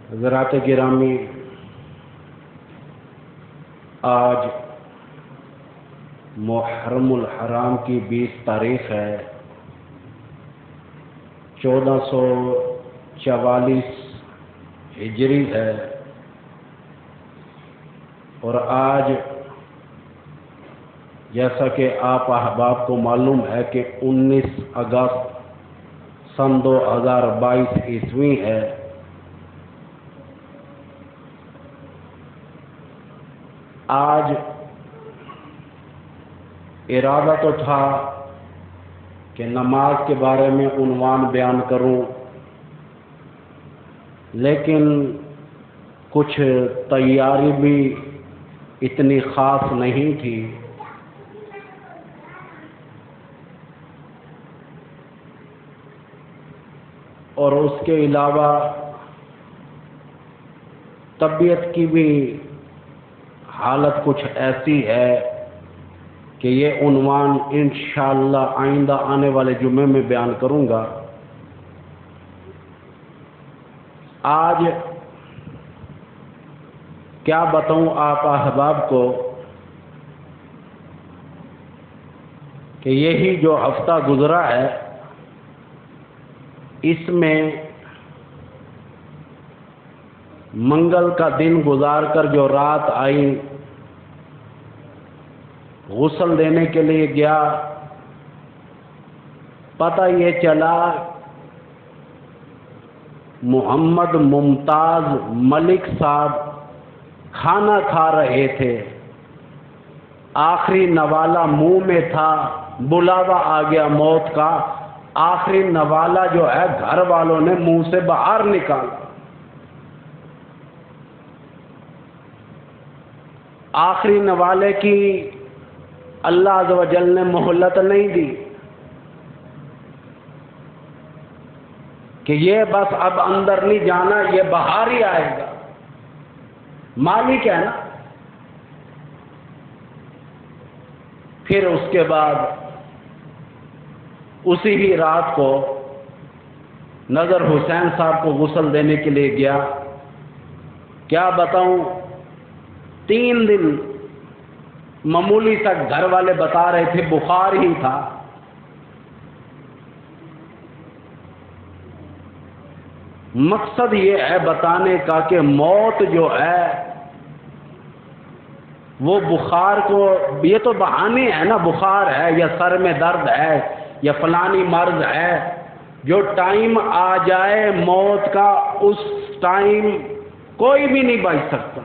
حضرات گرامی، آج محرم الحرام کی 20 تاریخ ہے، 1444 ہجری ہے، اور آج جیسا کہ آپ احباب کو معلوم ہے کہ 19 اگست سن 2022 عیسوی ہے۔ آج ارادہ تو تھا کہ نماز کے بارے میں عنوان بیان کروں، لیکن کچھ تیاری بھی اتنی خاص نہیں تھی، اور اس کے علاوہ طبیعت کی بھی حالت کچھ ایسی ہے کہ یہ عنوان انشاءاللہ آئندہ آنے والے جمعے میں بیان کروں گا۔ آج کیا بتاؤں آپ احباب کو کہ یہی جو ہفتہ گزرا ہے، اس میں منگل کا دن گزار کر جو رات آئی، غسل دینے کے لیے گیا، پتہ یہ چلا محمد ممتاز ملک صاحب کھانا کھا رہے تھے، آخری نوالہ منہ میں تھا، بلاوا آ گیا موت کا، آخری نوالہ جو ہے گھر والوں نے منہ سے باہر نکالا، آخری نوالے کی اللہ عز و جل نے مہلت نہیں دی کہ یہ بس اب اندر نہیں جانا، یہ باہر ہی آئے گا، مالک ہے نا۔ پھر اس کے بعد اسی ہی رات کو نظر حسین صاحب کو غسل دینے کے لیے گیا۔ کیا بتاؤں، 3 دن معمولی تک گھر والے بتا رہے تھے بخار ہی تھا، مقصد یہ ہے بتانے کا کہ موت جو ہے وہ بخار کو، یہ تو بہانے ہے نا، بخار ہے یا سر میں درد ہے یا فلانی مرض ہے، جو ٹائم آ جائے موت کا اس ٹائم کوئی بھی نہیں بچ سکتا۔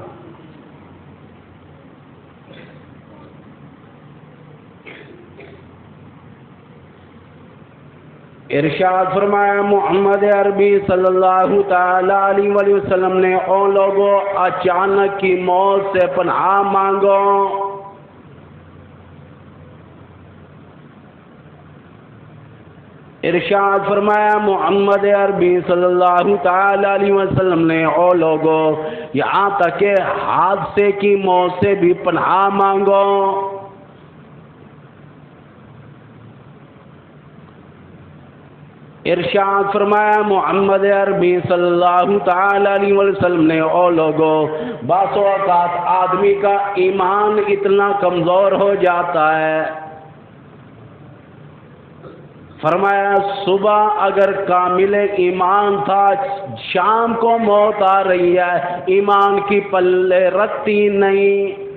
ارشاد فرمایا محمد عربی صلی اللہ تعالی علیہ وآلہ وسلم نے، او لوگوں اچانک کی موت سے پناہ مانگو۔ ارشاد فرمایا محمد عربی صلی اللہ تعالی علیہ وسلم نے، او لوگوں یہاں تک کہ حادثے کی موت سے بھی پناہ مانگو۔ ارشاد فرمایا محمد عربی صلی اللہ تعالی علیہ وسلم نے، او لوگوں بعض اوقات آدمی کا ایمان اتنا کمزور ہو جاتا ہے، فرمایا صبح اگر کامل ایمان تھا، شام کو موت آ رہی ہے، ایمان کی پلے رکھتی نہیں۔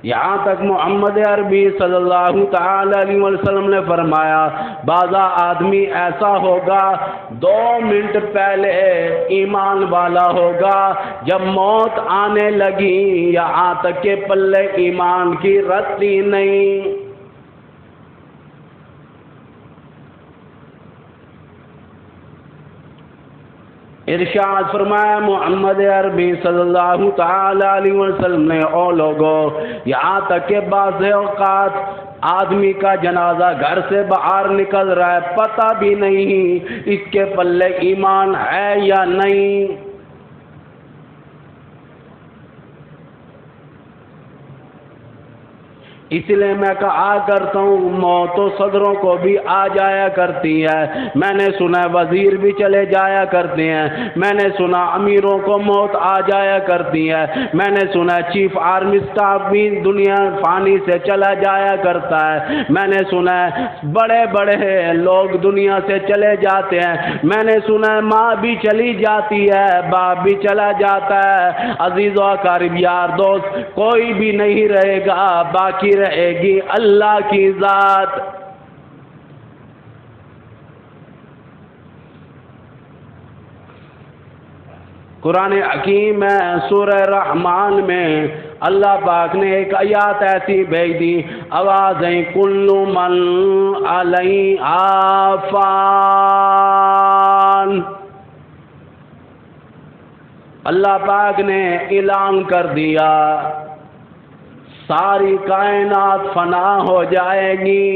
یہاں تک محمد عربی صلی اللہ تعالی علیہ وسلم نے فرمایا بعض آدمی ایسا ہوگا 2 منٹ پہلے ایمان والا ہوگا، جب موت آنے لگی یہاں تک کہ پلے ایمان کی رکھتی نہیں۔ ارشاد فرمایا محمد عربی صلی اللہ تعالی علیہ وسلم نے، او لوگوں یہاں تک کہ بعض اوقات آدمی کا جنازہ گھر سے باہر نکل رہا ہے، پتہ بھی نہیں اس کے پلے ایمان ہے یا نہیں۔ اس لیے میں کہا کرتا ہوں موت و صدروں کو بھی آ جایا کرتی ہے، میں نے سنا وزیر بھی چلے جایا کرتے ہیں، میں نے سنا امیروں کو موت آ جایا کرتی ہے، میں نے سنا چیف آرمی اسٹاف بھی دنیا فانی سے چلا جایا کرتا ہے، میں نے سنا بڑے بڑے لوگ دنیا سے چلے جاتے ہیں، میں نے سنا ماں بھی چلی جاتی ہے، باپ بھی چلا جاتا ہے۔ عزیز و اقارب یار دوست، کوئی بھی نہیں رہے گا، باقی رہے گی اللہ کی ذات۔ قرآن حکیم میں سورہ رحمان میں اللہ پاک نے ایک آیات ایسی بھیج دی، آوازیں کل من علیہا فان۔ اللہ پاک نے اعلان کر دیا ساری کائنات فنا ہو جائے گی۔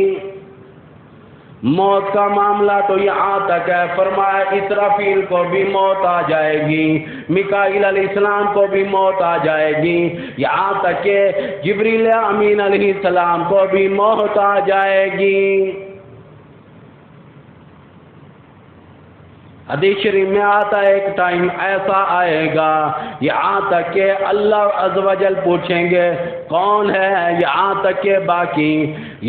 موت کا معاملہ تو یہاں تک ہے، فرمایا اسرافیل کو بھی موت آ جائے گی، میکائیل علیہ السلام کو بھی موت آ جائے گی، یہاں تک کہ جبریل امین علیہ السلام کو بھی موت آ جائے گی۔ حدیث شریف میں آتا ہے ایک ٹائم ایسا آئے گا یہاں تک کہ اللہ عز و جل پوچھیں گے کون ہے، یہاں تک کہ باقی،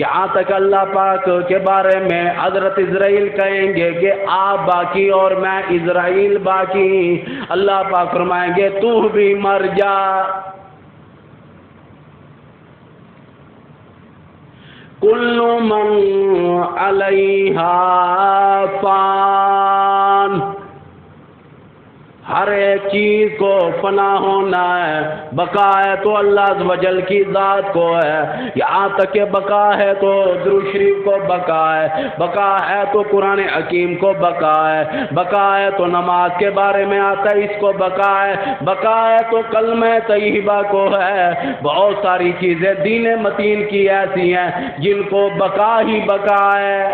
یہاں تک اللہ پاک کے بارے میں حضرت اسرائیل کہیں گے کہ آپ باقی اور میں اسرائیل باقی، اللہ پاک فرمائیں گے تو بھی مر جا۔ کل من علیہا فان، ہر ایک چیز کو فنا ہونا ہے، بقا ہے تو اللہ عز و جل کی ذات کو ہے، یہاں تک کہ بقا ہے تو درود شریف کو بقا ہے، بقا ہے تو قرآن حکیم کو بقا ہے، بقا ہے تو نماز کے بارے میں آتا ہے اس کو بقا ہے، بقا ہے تو کلمہ طیبہ کو ہے، بہت ساری چیزیں دین متین کی ایسی ہیں جن کو بقا ہی بقا ہے۔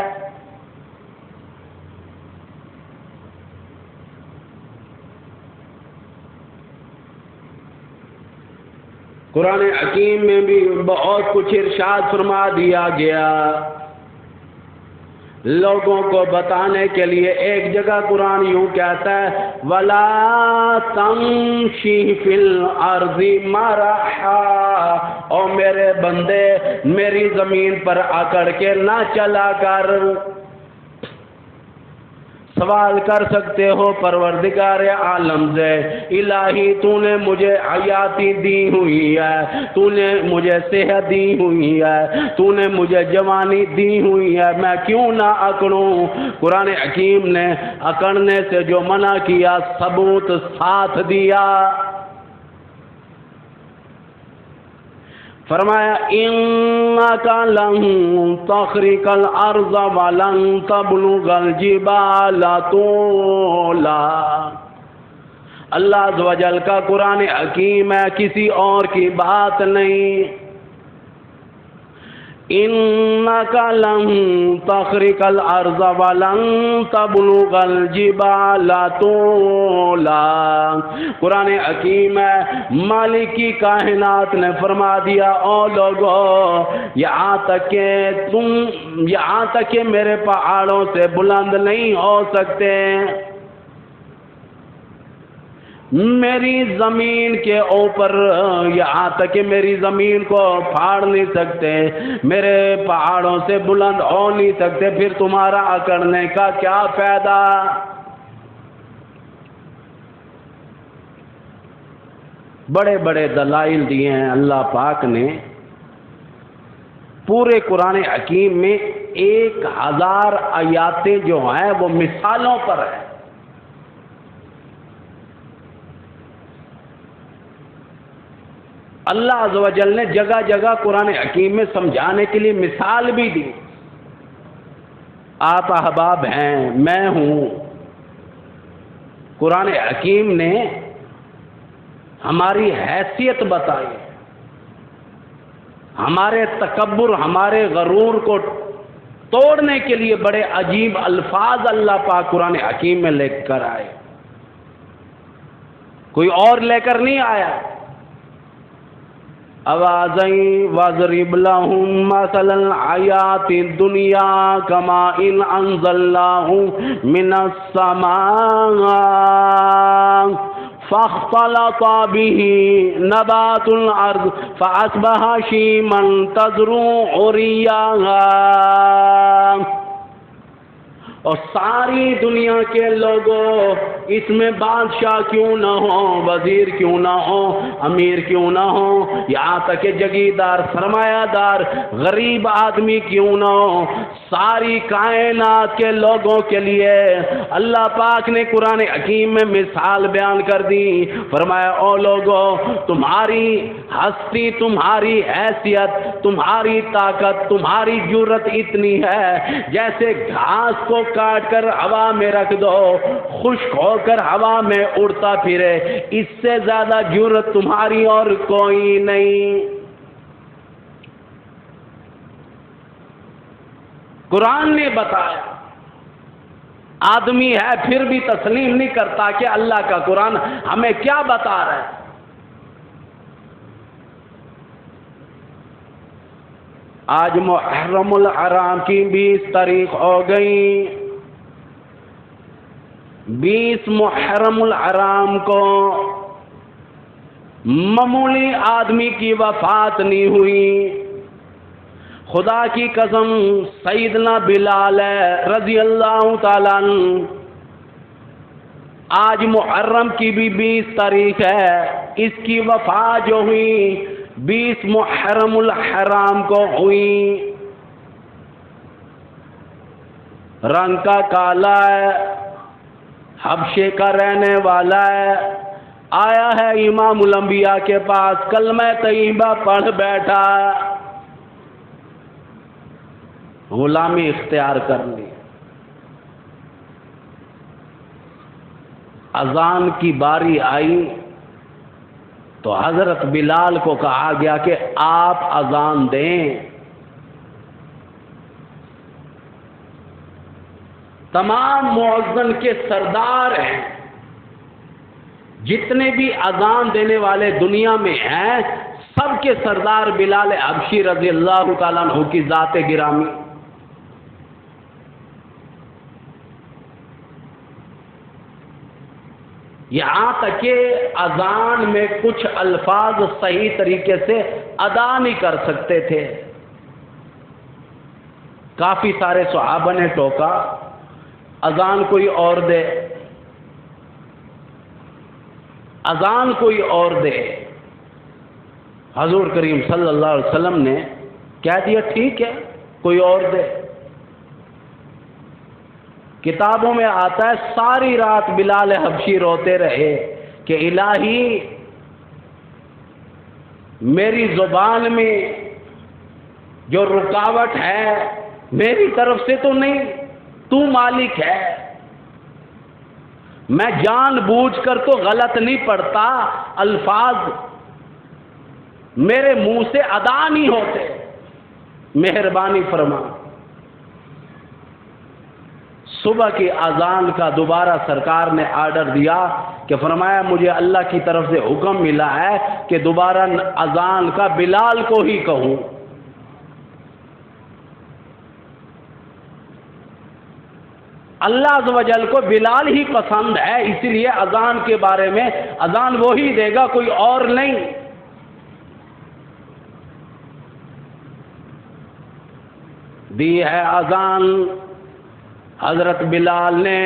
قرآن حکیم میں بھی بہت کچھ ارشاد فرما دیا گیا لوگوں کو بتانے کے لیے۔ ایک جگہ قرآن یوں کہتا ہے وَلَا تَمْشِ فِي الْأَرْضِ مَرَحًا، او میرے بندے میری زمین پر اکڑ کے نہ چلا کر۔ سوال کر سکتے ہو پروردگار عالم سے، الہی تو نے مجھے حیاتی دی ہوئی ہے، تو نے مجھے صحت دی ہوئی ہے، تو نے مجھے جوانی دی ہوئی ہے، میں کیوں نہ اکڑوں؟ قرآن حکیم نے اکڑنے سے جو منع کیا ثبوت ساتھ دیا، فرمایا انک لن تخرق الارض ولن تبلغ الجبال طولا۔ اللہ عز و جل کا قرآن حکیم ہے، کسی اور کی بات نہیں۔ انک لن تخرق الارض ولن تبلغ الجبال طولا، قرآن حکیم ہے، مالک کی کائنات نے فرما دیا او لوگو یہاں تک کہ میرے پہاڑوں سے بلند نہیں ہو سکتے، میری زمین کے اوپر، یہاں تک کہ میری زمین کو پھاڑ نہیں سکتے، میرے پہاڑوں سے بلند ہو نہیں سکتے، پھر تمہارا اکڑنے کا کیا فائدہ؟ بڑے بڑے دلائل دیے ہیں اللہ پاک نے پورے قرآن حکیم میں، 1000 آیاتیں جو ہیں وہ مثالوں پر ہیں۔ اللہ عز و جل نے جگہ جگہ قرآن حکیم میں سمجھانے کے لیے مثال بھی دی۔ آپ احباب ہیں، میں ہوں، قرآن حکیم نے ہماری حیثیت بتائی، ہمارے تکبر، ہمارے غرور کو توڑنے کے لیے بڑے عجیب الفاظ اللہ پاک قرآن حکیم میں لے کر آئے، کوئی اور لے کر نہیں آیا۔ آوازیں وَاضْرِبْ لَهُم مَّثَلَ الْحَيَاةِ الدُّنْيَا كَمَاءٍ أَنزَلْنَاهُ مِنَ السَّمَاءِ فاختلط به نبات الارض فاصبح هشيما تذروه الرياح۔ اور ساری دنیا کے لوگوں، اس میں بادشاہ کیوں نہ ہو، وزیر کیوں نہ ہو، امیر کیوں نہ ہو، یہاں تک کہ جگیردار، سرمایہ دار، غریب آدمی کیوں نہ ہو، ساری کائنات کے لوگوں کے لیے اللہ پاک نے قرآن حکیم میں مثال بیان کر دی۔ فرمایا او لوگوں، تمہاری ہستی، تمہاری حیثیت، تمہاری طاقت، تمہاری جرت اتنی ہے جیسے گھاس کو کاٹ کر ہوا میں رکھ دو، خشک ہو کر ہوا میں اڑتا پھرے، اس سے زیادہ جرت تمہاری اور کوئی نہیں۔ قرآن نے بتایا، آدمی ہے پھر بھی تسلیم نہیں کرتا کہ اللہ کا قرآن ہمیں کیا بتا رہا ہے۔ آج محرم الحرام کی 20 تاریخ ہو گئی۔ 20 محرم الحرام کو معمولی آدمی کی وفات نہیں ہوئی۔ خدا کی قسم سیدنا بلال رضی اللہ تعالیٰ عنہ، آج محرم کی بھی 20 تاریخ ہے، اس کی وفات جو ہوئی 20 محرم الحرام کو ہوئی۔ رنگ کا کالا ہے، حبشے کا رہنے والا ہے، آیا ہے امام الانبیاء کے پاس، کلمہ طیبہ پڑھ بیٹھا، غلامی اختیار کر لی۔ اذان کی باری آئی تو حضرت بلال کو کہا گیا کہ آپ اذان دیں۔ تمام مؤذن کے سردار ہیں، جتنے بھی اذان دینے والے دنیا میں ہیں، سب کے سردار بلال حبشی رضی اللہ تعالیٰ عنہ کی ذات گرامی۔ یہاں تک کہ اذان میں کچھ الفاظ صحیح طریقے سے ادا نہیں کر سکتے تھے۔ کافی سارے صحابہ نے ٹوکا، اذان کوئی اور دے، اذان کوئی اور دے۔ حضور کریم صلی اللہ علیہ وسلم نے کہہ دیا ٹھیک ہے کوئی اور دے۔ کتابوں میں آتا ہے ساری رات بلال حبشی روتے رہے کہ الہی میری زبان میں جو رکاوٹ ہے میری طرف سے تو نہیں، تو مالک ہے، میں جان بوجھ کر تو غلط نہیں پڑھتا، الفاظ میرے منہ سے ادا نہیں ہوتے، مہربانی فرما۔ صبح کی اذان کا دوبارہ سرکار نے آرڈر دیا کہ فرمایا مجھے اللہ کی طرف سے حکم ملا ہے کہ دوبارہ اذان کا بلال کو ہی کہوں۔ اللہ عز و جل کو بلال ہی پسند ہے، اسی لیے اذان کے بارے میں اذان وہی دے گا، کوئی اور نہیں۔ دی ہے اذان حضرت بلال نے،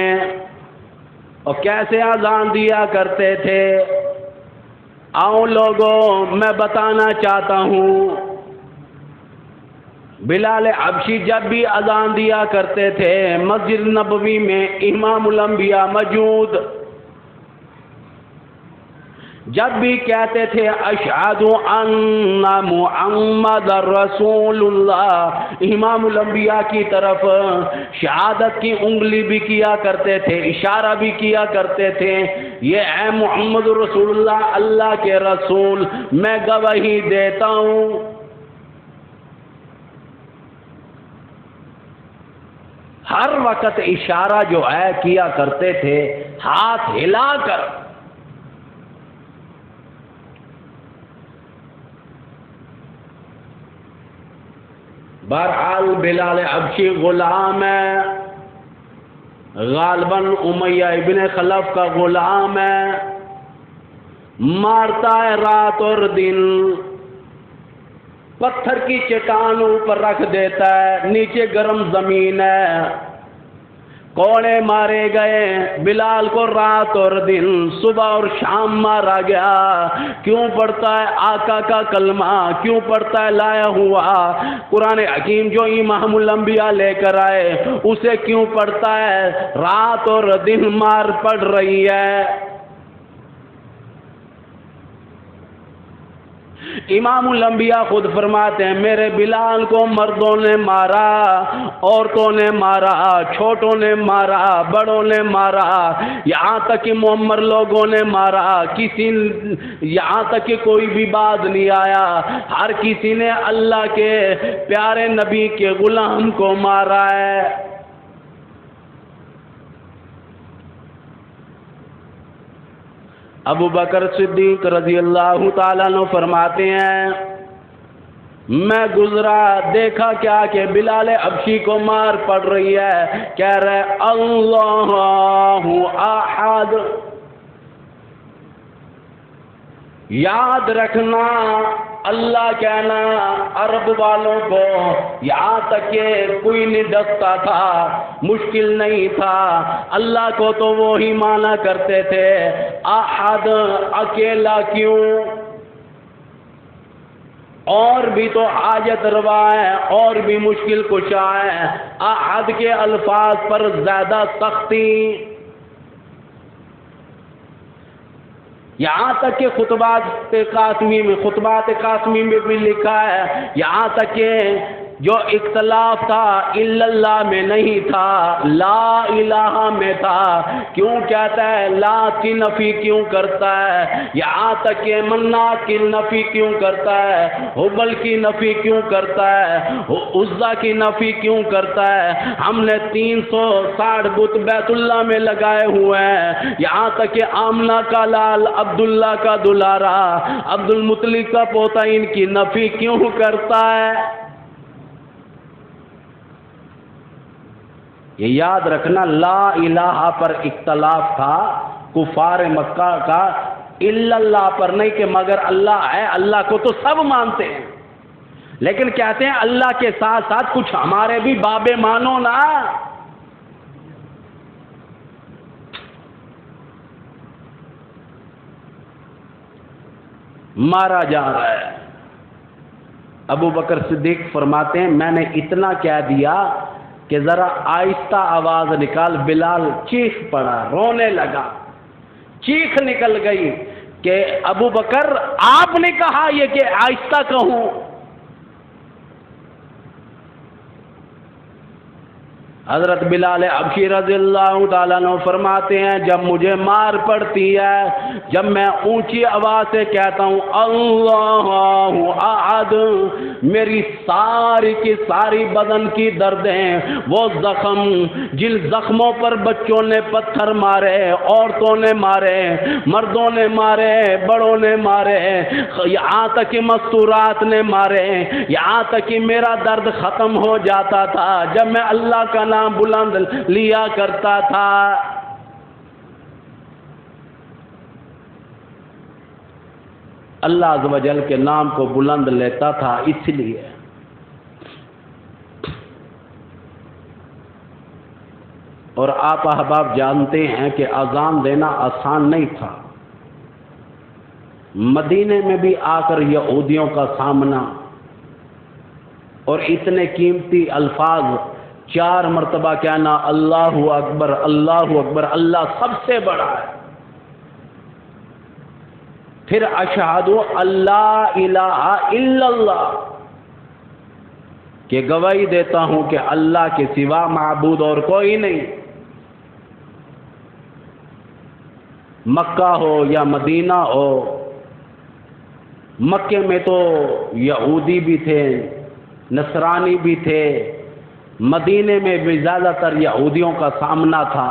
اور کیسے اذان دیا کرتے تھے، آؤ لوگوں میں بتانا چاہتا ہوں۔ بلال حبشی جب بھی اذان دیا کرتے تھے مسجد نبوی میں امام الانبیاء موجود، جب بھی کہتے تھے اشہد ان محمد رسول اللہ، امام الانبیاء کی طرف شہادت کی انگلی بھی کیا کرتے تھے، اشارہ بھی کیا کرتے تھے، یہ ہے محمد رسول اللہ، اللہ کے رسول، میں گواہی دیتا ہوں۔ ہر وقت اشارہ جو ہے کیا کرتے تھے ہاتھ ہلا کر۔ بہرحال بلال حبشی غلام ہے، غالباً امیہ ابن خلف کا غلام ہے، مارتا ہے رات اور دن، پتھر کی چٹان اوپر رکھ دیتا ہے، نیچے گرم زمین ہے، کوڑے مارے گئے، بلال کو رات اور دن صبح اور شام مارا گیا۔ کیوں پڑھتا ہے آقا کا کلمہ، کیوں پڑھتا ہے لایا ہوا قرآن حکیم جو امام الانبیاء لے کر آئے، اسے کیوں پڑھتا ہے؟ رات اور دن مار پڑ رہی ہے۔ امام الانبیاء خود فرماتے ہیں میرے بلال کو مردوں نے مارا، عورتوں نے مارا، چھوٹوں نے مارا، بڑوں نے مارا، یہاں تک کہ معمر لوگوں نے مارا، یہاں تک کہ کوئی بھی باز نہیں آیا، ہر کسی نے اللہ کے پیارے نبی کے غلام کو مارا ہے۔ ابو بکر صدیق رضی اللہ تعالیٰ عنہ فرماتے ہیں میں گزرا، دیکھا کیا کہ بلال حبشی کو مار پڑ رہی ہے، کہہ رہے اللہ احد۔ یاد رکھنا اللہ کہنا عرب والوں کو یہاں تک کہ کوئی نہیں ڈستا تھا، مشکل نہیں تھا، اللہ کو تو وہی مانا کرتے تھے، احد اکیلا کیوں؟ اور بھی تو حاجت روا ہے، اور بھی مشکل کشا ہے، احد کے الفاظ پر زیادہ سختی۔ یہاں تک کہ خطبات قاسمی میں بھی لکھا ہے، یہاں تک کہ جو اختلاف تھا الا اللہ میں نہیں تھا، لا الہ میں تھا۔ کیوں کہتا ہے لا کی نفی کیوں کرتا ہے؟ یہاں تک کہ منات کی نفی کیوں کرتا ہے؟ حبل کی نفی کیوں کرتا ہے؟ عزا کی نفی کیوں کرتا ہے؟ ہم نے 360 بت بیت اللہ میں لگائے ہوئے ہیں، یہاں تک کہ آمنہ کا لال عبداللہ کا دلارا عبد المطلب کا پوتا ان کی نفی کیوں کرتا ہے؟ یہ یاد رکھنا لا الہ پر اختلاف تھا کفار مکہ کا، الا اللہ پر نہیں کہ مگر اللہ ہے، اللہ کو تو سب مانتے ہیں، لیکن کہتے ہیں اللہ کے ساتھ ساتھ کچھ ہمارے بھی بابے مانو نا۔ مارا جا رہا ہے۔ ابو بکر صدیق فرماتے ہیں میں نے اتنا کہہ دیا کہ ذرا آہستہ آواز نکال، بلال چیخ پڑا، رونے لگا، چیخ نکل گئی کہ ابو بکر آپ نے کہا یہ کہ آہستہ کہوں؟ حضرت بلال حبشی رضی اللہ تعالیٰ عنہ فرماتے ہیں جب مجھے مار پڑتی ہے، جب میں اونچی آواز سے کہتا ہوں اللہ احد، میری ساری کی ساری بدن کی دردیں، وہ زخم جن زخموں پر بچوں نے پتھر مارے، عورتوں نے مارے، مردوں نے مارے، بڑوں نے مارے، یہاں تک کہ مستورات نے مارے، یہاں تک کہ میرا درد ختم ہو جاتا تھا جب میں اللہ کا نام بلند لیا کرتا تھا۔ اللہ عز و جل کے نام کو بلند لیتا تھا اس لیے۔ اور آپ احباب جانتے ہیں کہ اذان دینا آسان نہیں تھا۔ مدینے میں بھی آ کر یہودیوں کا سامنا اور اتنے قیمتی الفاظ 4 مرتبہ کہنا اللہ اکبر اللہ اکبر، اللہ سب سے بڑا ہے، پھر اشہد اللہ الہ الا اللہ کہ گواہی دیتا ہوں کہ اللہ کے سوا معبود اور کوئی نہیں۔ مکہ ہو یا مدینہ ہو، مکے میں تو یہودی بھی تھے، نصرانی بھی تھے، مدینے میں بھی زیادہ تر یہودیوں کا سامنا تھا۔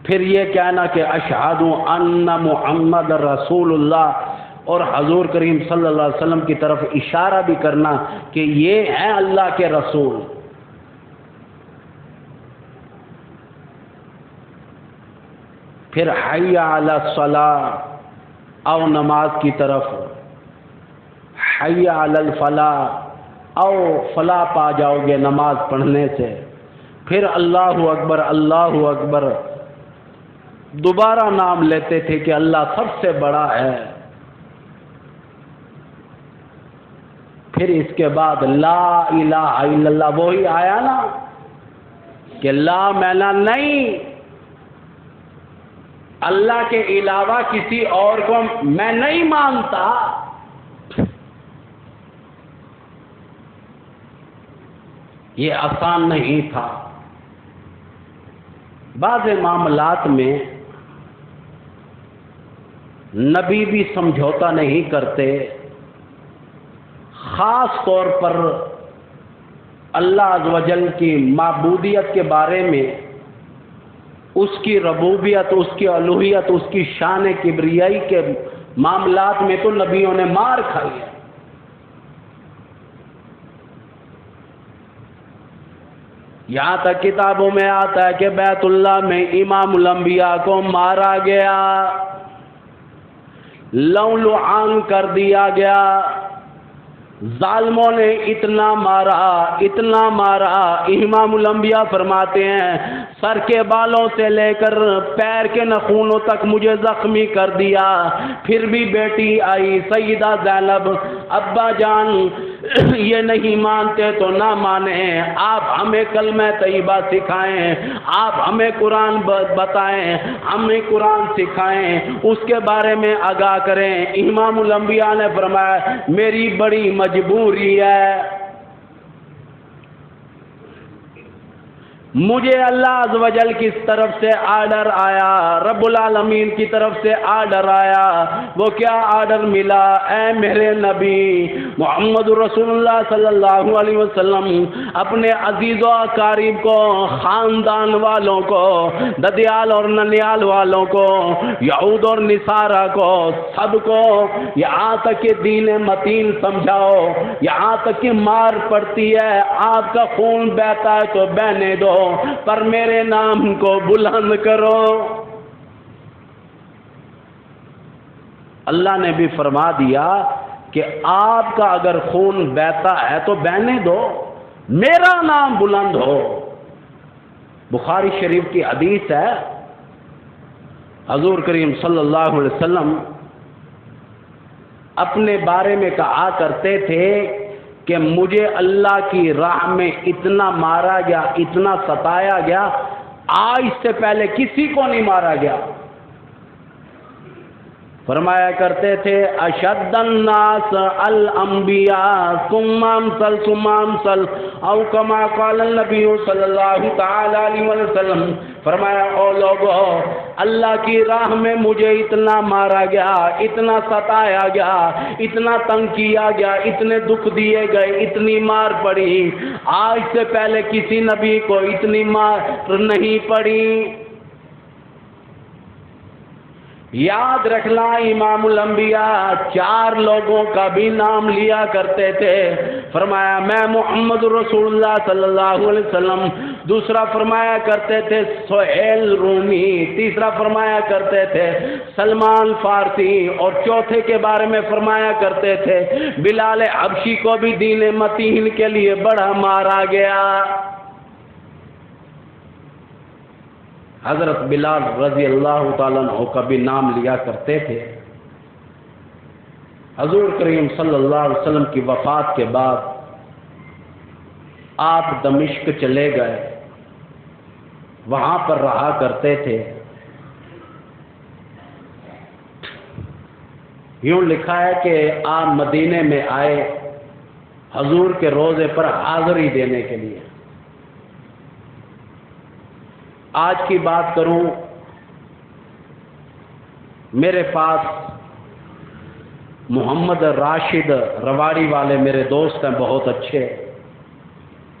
پھر یہ کہنا کہ اشہد ان محمد رسول اللہ، اور حضور کریم صلی اللہ علیہ وسلم کی طرف اشارہ بھی کرنا کہ یہ ہیں اللہ کے رسول. پھر حی علی الصلاۃ، او نماز کی طرف، حی علی الفلاح، او فلاح پا جاؤ گے نماز پڑھنے سے. پھر اللہ اکبر اللہ اکبر دوبارہ نام لیتے تھے کہ اللہ سب سے بڑا ہے. پھر اس کے بعد لا الہ الا اللہ، وہی آیا نا کہ لا مینا نہیں، اللہ کے علاوہ کسی اور کو میں نہیں مانتا. یہ آسان نہیں تھا. بعض معاملات میں نبی بھی سمجھوتا نہیں کرتے، خاص طور پر اللہ عز و جل کی معبودیت کے بارے میں، اس کی ربوبیت، اس کی الوہیت، اس کی شان کبریائی کے معاملات میں تو نبیوں نے مار کھائی ہے. یہاں تک کتابوں میں آتا ہے کہ بیت اللہ میں امام الانبیاء کو مارا گیا، لعن کر دیا گیا. ظالموں نے اتنا مارا، امام الانبیاء فرماتے ہیں سر کے بالوں سے لے کر پیر کے ناخنوں تک مجھے زخمی کر دیا. پھر بھی بیٹی آئی سیدہ زینب، ابا جان یہ نہیں مانتے تو نہ مانیں، آپ ہمیں کلمہ طیبہ سکھائیں، آپ ہمیں قرآن بتائیں، ہمیں قرآن سکھائیں، اس کے بارے میں آگاہ کریں. امام الانبیاء نے فرمایا میری بڑی مجبوری ہے، مجھے اللہ عز و جل کی طرف سے آرڈر آیا، رب العالمین کی طرف سے آرڈر آیا. وہ کیا آرڈر ملا؟ اے میرے نبی محمد رسول اللہ صلی اللہ علیہ وسلم اپنے عزیز و اقارب کو، خاندان والوں کو، ددیال اور ننیال والوں کو، یہود اور نصارہ کو، سب کو یہاں تک کہ دین متین سمجھاؤ، یہاں تک کہ مار پڑتی ہے، آپ کا خون بہتا ہے تو بہنے دو، پر میرے نام کو بلند کرو. اللہ نے بھی فرما دیا کہ آپ کا اگر خون بہتا ہے تو بہنے دو، میرا نام بلند ہو. بخاری شریف کی حدیث ہے، حضور کریم صلی اللہ علیہ وسلم اپنے بارے میں کہا کرتے تھے کہ مجھے اللہ کی راہ میں اتنا مارا گیا، اتنا ستایا گیا، آج سے پہلے کسی کو نہیں مارا گیا. فرمایا کرتے تھے اشد الناس الانبیاء ثم امثل او کما قال النبی صلی اللہ تعالی علیہ وسلم. فرمایا او لوگو، اللہ کی راہ میں مجھے اتنا مارا گیا، اتنا ستایا گیا، اتنا تنگ کیا گیا، اتنے دکھ دیے گئے، اتنی مار پڑی، آج سے پہلے کسی نبی کو اتنی مار نہیں پڑی. یاد رکھنا امام الانبیاء 4 لوگوں کا بھی نام لیا کرتے تھے. فرمایا میں محمد رسول اللہ صلی اللہ علیہ وسلم، دوسرا فرمایا کرتے تھے سہیل رومی، تیسرا فرمایا کرتے تھے سلمان فارسی، اور چوتھے کے بارے میں فرمایا کرتے تھے بلال حبشی کو بھی دین متین کے لیے بڑا مارا گیا. حضرت بلال رضی اللہ تعالیٰ عنہ کا بھی نام لیا کرتے تھے. حضور کریم صلی اللہ علیہ وسلم کی وفات کے بعد آپ دمشق چلے گئے، وہاں پر رہا کرتے تھے. یوں لکھا ہے کہ آپ مدینے میں آئے حضور کے روضے پر حاضری دینے کے لیے. آج کی بات کروں، میرے پاس محمد راشد رواڑی والے میرے دوست ہیں، بہت اچھے،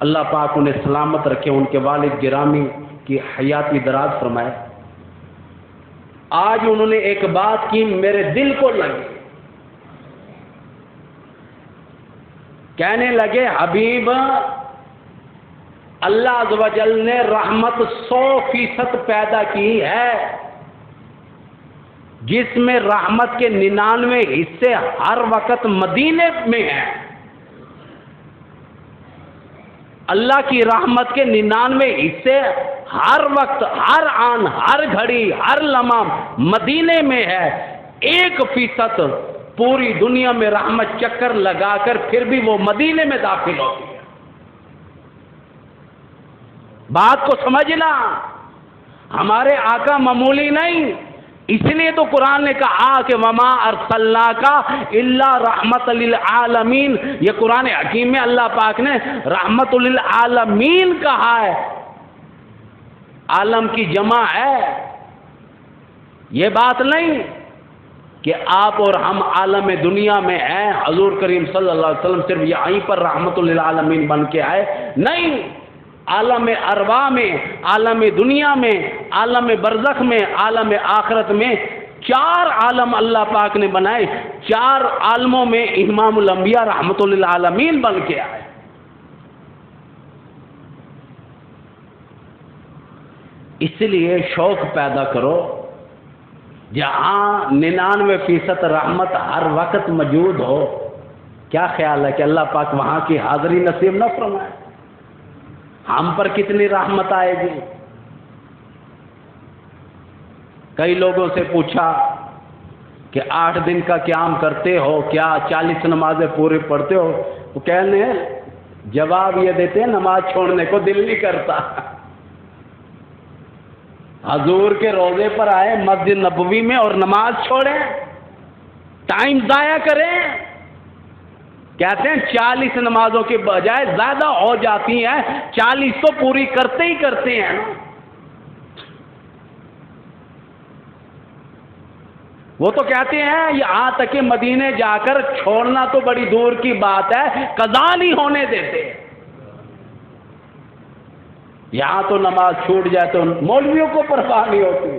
اللہ پاک انہیں سلامت رکھے، ان کے والد گرامی کی حیاتی دراز فرمائے. آج انہوں نے ایک بات کی میرے دل کو لگی. کہنے لگے حبیب اللہ عز و جل نے رحمت 100% پیدا کی ہے، جس میں رحمت کے 99 حصے ہر وقت مدینے میں ہیں۔ اللہ کی رحمت کے 99 حصے ہر وقت، ہر آن، ہر گھڑی، ہر لمحہ مدینے میں ہے۔ 1% پوری دنیا میں رحمت چکر لگا کر پھر بھی وہ مدینے میں داخل ہوتی ہے۔ بات کو سمجھنا، ہمارے آقا معمولی نہیں، اس لیے تو قرآن نے کہا کہ وما ارسلناک الا رحمت للعالمین۔ یہ قرآن حکیم میں اللہ پاک نے رحمت للعالمین کہا ہے، عالم کی جمع ہے۔ یہ بات نہیں کہ آپ اور ہم عالم دنیا میں ہیں، حضور کریم صلی اللہ علیہ وسلم صرف یہیں پر رحمت للعالمین بن کے آئے، نہیں، عالم ارواح میں، عالم دنیا میں، عالم برزخ میں، عالم آخرت میں 4 عالم اللہ پاک نے بنائے، 4 عالموں میں امام الانبیاء رحمت للعالمین بن کے آئے۔ اس لیے شوق پیدا کرو، جہاں 99% رحمت ہر وقت موجود ہو، کیا خیال ہے کہ اللہ پاک وہاں کی حاضری نصیب نہ فرمائے؟ ہم پر کتنی رحمت آئے گی۔ کئی لوگوں سے پوچھا کہ 8 دن کا قیام کرتے ہو کیا، 40 نمازیں پورے پڑھتے ہو؟ وہ کہنے جواب یہ دیتے ہیں نماز چھوڑنے کو دل نہیں کرتا۔ حضور کے روضے پر آئے مسجد نبوی میں اور نماز چھوڑیں، ٹائم ضائع کریں؟ کہتے ہیں 40 نمازوں کے بجائے زیادہ ہو جاتی ہیں، 40 تو پوری کرتے ہی کرتے ہیں نا۔ وہ تو کہتے ہیں یہاں تک کہ مدینے جا کر چھوڑنا تو بڑی دور کی بات ہے، قضا نہیں ہونے دیتے۔ یہاں تو نماز چھوٹ جائے تو مولویوں کو پرواہ نہیں ہوتی،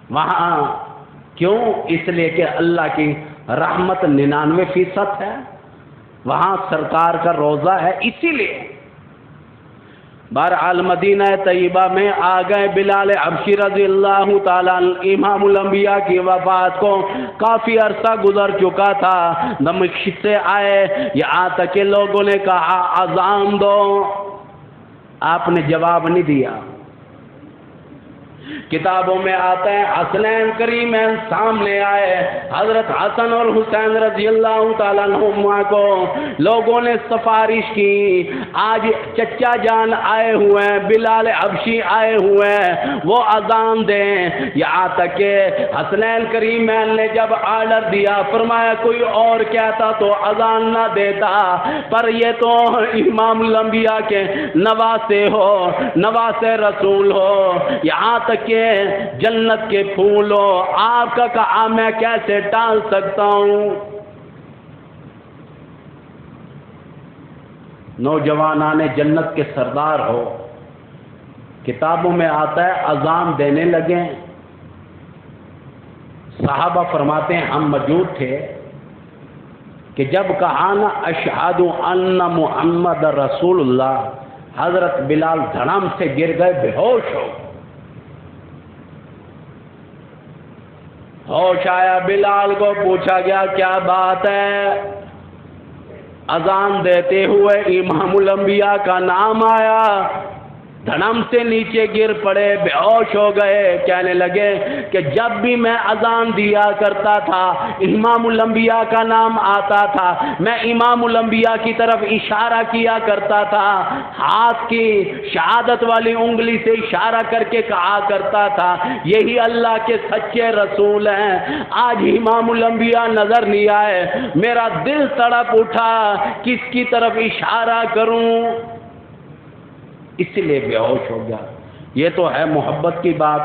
وہاں کیوں؟ اس لیے کہ اللہ کی رحمت 99% ہے، وہاں سرکار کا روضہ ہے، اسی لیے۔ بہرحال مدینہ طیبہ میں آ گئے، بلال حبشی رضی اللہ تعالیٰ امام الانبیاء کی وفات کو کافی عرصہ گزر چکا تھا، دمشق سے آئے، یہاں تک کہ لوگوں نے کہا اذان دو، آپ نے جواب نہیں دیا۔ کتابوں میں آتا ہے حسنین کریمین سامنے آئے، حضرت حسن اور حسین رضی اللہ تعالیٰ عنہما کو لوگوں نے سفارش کی، آج چچا جان آئے ہوئے ہیں، بلال حبشی آئے ہوئے ہیں، وہ اذان دیں۔ یہاں تک کہ حسنین کریمین نے جب آرڈر دیا، فرمایا کوئی اور کہتا تو اذان نہ دیتا، پر یہ تو امام الانبیاء کے نواسے ہو، نواسے رسول ہو، یہاں تک کہ جنت کے پھول ہو، آپ کا کہا میں کیسے ٹال سکتا ہوں؟ نوجوانان جنت کے سردار ہو، کتابوں میں آتا ہے اذان دینے لگے، صحابہ فرماتے ہیں ہم موجود تھے کہ جب کہا نا اشہد ان محمد رسول اللہ، حضرت بلال دھڑام سے گر گئے، بے ہوش ہو۔ ہوش آیا، بلال کو پوچھا گیا کیا بات ہے؟ اذان دیتے ہوئے امام الانبیاء کا نام آیا، دھڑم سے نیچے گر پڑے، بے ہوش ہو گئے۔ کہنے لگے کہ جب بھی میں اذان دیا کرتا تھا، امام الانبیاء کا نام آتا تھا، میں امام الانبیاء کی طرف اشارہ کیا کرتا تھا، ہاتھ کی شہادت والی انگلی سے اشارہ کر کے کہا کرتا تھا یہی اللہ کے سچے رسول ہیں۔ آج امام الانبیاء نظر نہیں آئے، میرا دل تڑپ اٹھا، کس کی طرف اشارہ کروں؟ اس لیے بے ہوش ہو گیا۔ یہ تو ہے محبت کی بات۔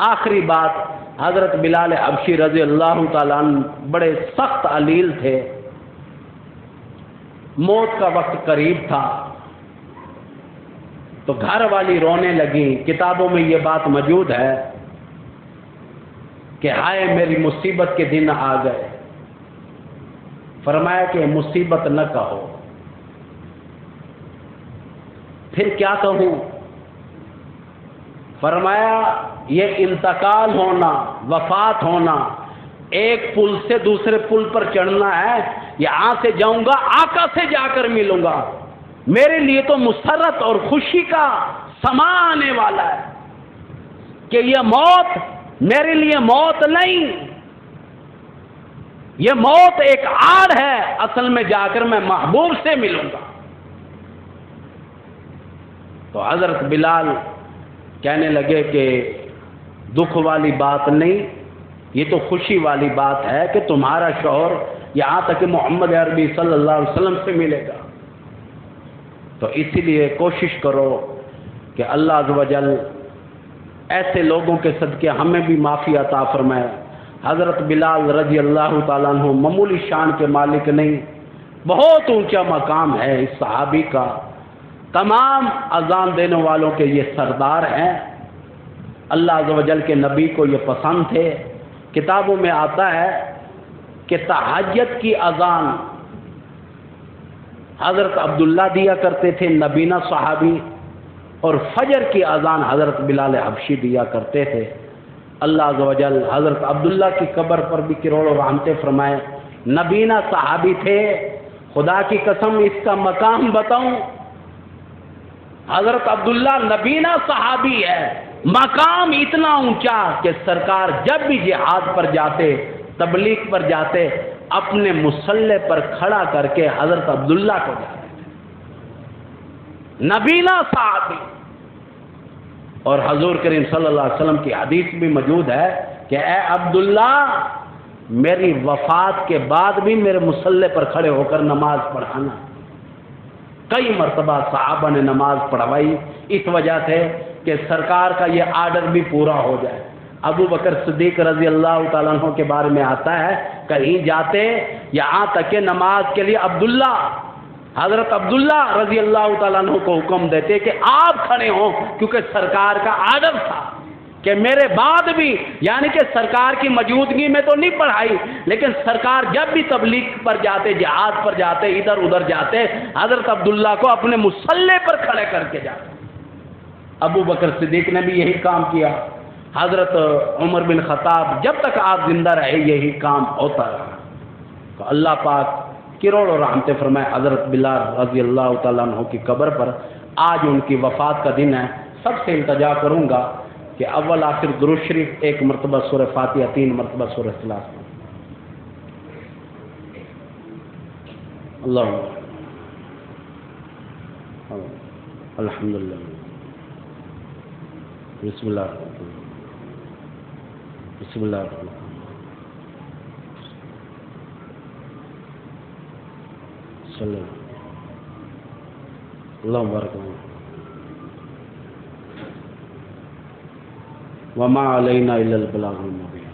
آخری بات، حضرت بلال حبشی رضی اللہ تعالیٰ عنہ بڑے سخت علیل تھے، موت کا وقت قریب تھا، تو گھر والی رونے لگی۔ کتابوں میں یہ بات موجود ہے کہ ہائے میری مصیبت کے دن آ گئے۔ فرمایا کہ مصیبت نہ کہو. پھر کیا کہوں؟ فرمایا یہ انتقال ہونا، وفات ہونا، ایک پل سے دوسرے پل پر چڑھنا ہے، یہاں سے جاؤں گا آقا سے جا کر ملوں گا، میرے لیے تو مسرت اور خوشی کا سما آنے والا ہے کہ یہ موت میرے لیے موت نہیں، یہ موت ایک آڑ ہے، اصل میں جا کر میں محبوب سے ملوں گا. تو حضرت بلال کہنے لگے کہ دکھ والی بات نہیں، یہ تو خوشی والی بات ہے کہ تمہارا شوہر یہاں تک کہ محمد عربی صلی اللہ علیہ وسلم سے ملے گا. تو اسی لیے کوشش کرو کہ اللہ عز و جل ایسے لوگوں کے صدقے ہمیں بھی معافی عطا فرمائے. حضرت بلال رضی اللہ تعالیٰ عنہ معمولی شان کے مالک نہیں، بہت اونچا مقام ہے اس صحابی کا. تمام اذان دینے والوں کے یہ سردار ہیں. اللہ عز و جل کے نبی کو یہ پسند تھے. کتابوں میں آتا ہے کہ تہجد کی اذان حضرت عبداللہ دیا کرتے تھے، نبینہ صحابی، اور فجر کی اذان حضرت بلال حبشی دیا کرتے تھے. اللہ عز و جل حضرت عبداللہ کی قبر پر بھی کروڑوں رحمتیں فرمائے. نبینہ صحابی تھے. خدا کی قسم اس کا مقام بتاؤں، حضرت عبداللہ نبینہ صحابی ہے، مقام اتنا اونچا کہ سرکار جب بھی جہاد پر جاتے، تبلیغ پر جاتے، اپنے مصلح پر کھڑا کر کے حضرت عبداللہ کو جاتے تھے. نبینہ صحابی. اور حضور کریم صلی اللہ علیہ وسلم کی حدیث بھی موجود ہے کہ اے عبداللہ میری وفات کے بعد بھی میرے مصلح پر کھڑے ہو کر نماز پڑھانا. کئی مرتبہ صحابہ نے نماز پڑھوائی اس وجہ سے کہ سرکار کا یہ آرڈر بھی پورا ہو جائے. ابو بکر صدیق رضی اللہ تعالیٰ عنہ کے بارے میں آتا ہے کہیں جاتے یہاں تک کہ نماز کے لیے حضرت عبداللہ رضی اللہ تعالیٰ عنہ کو حکم دیتے کہ آپ کھڑے ہوں، کیونکہ سرکار کا آرڈر تھا کہ میرے بعد بھی، یعنی کہ سرکار کی موجودگی میں تو نہیں پڑھائی، لیکن سرکار جب بھی تبلیغ پر جاتے، جہاد پر جاتے، ادھر ادھر جاتے، حضرت عبداللہ کو اپنے مصلح پر کھڑے کر کے جاتے. ابو بکر صدیق نے بھی یہی کام کیا. حضرت عمر بن خطاب جب تک آپ زندہ رہے یہی کام ہوتا رہا. تو اللہ پاک کروڑوں رحمتیں فرمائے حضرت بلال رضی اللہ تعالیٰ عنہ کی قبر پر. آج ان کی وفات کا دن ہے. سب سے التجا کروں گا کہ اول آخر درود شریف 1 مرتبہ سورہ فاتحہ، 3 مرتبہ سورہ اخلاص. اللہ الحمدللہ. بسم اللہ الرحمن الرحیم. بسم اللہ الرحمن الرحیم. صلی اللہ مبارک وما علینا الا البلاغ المبین.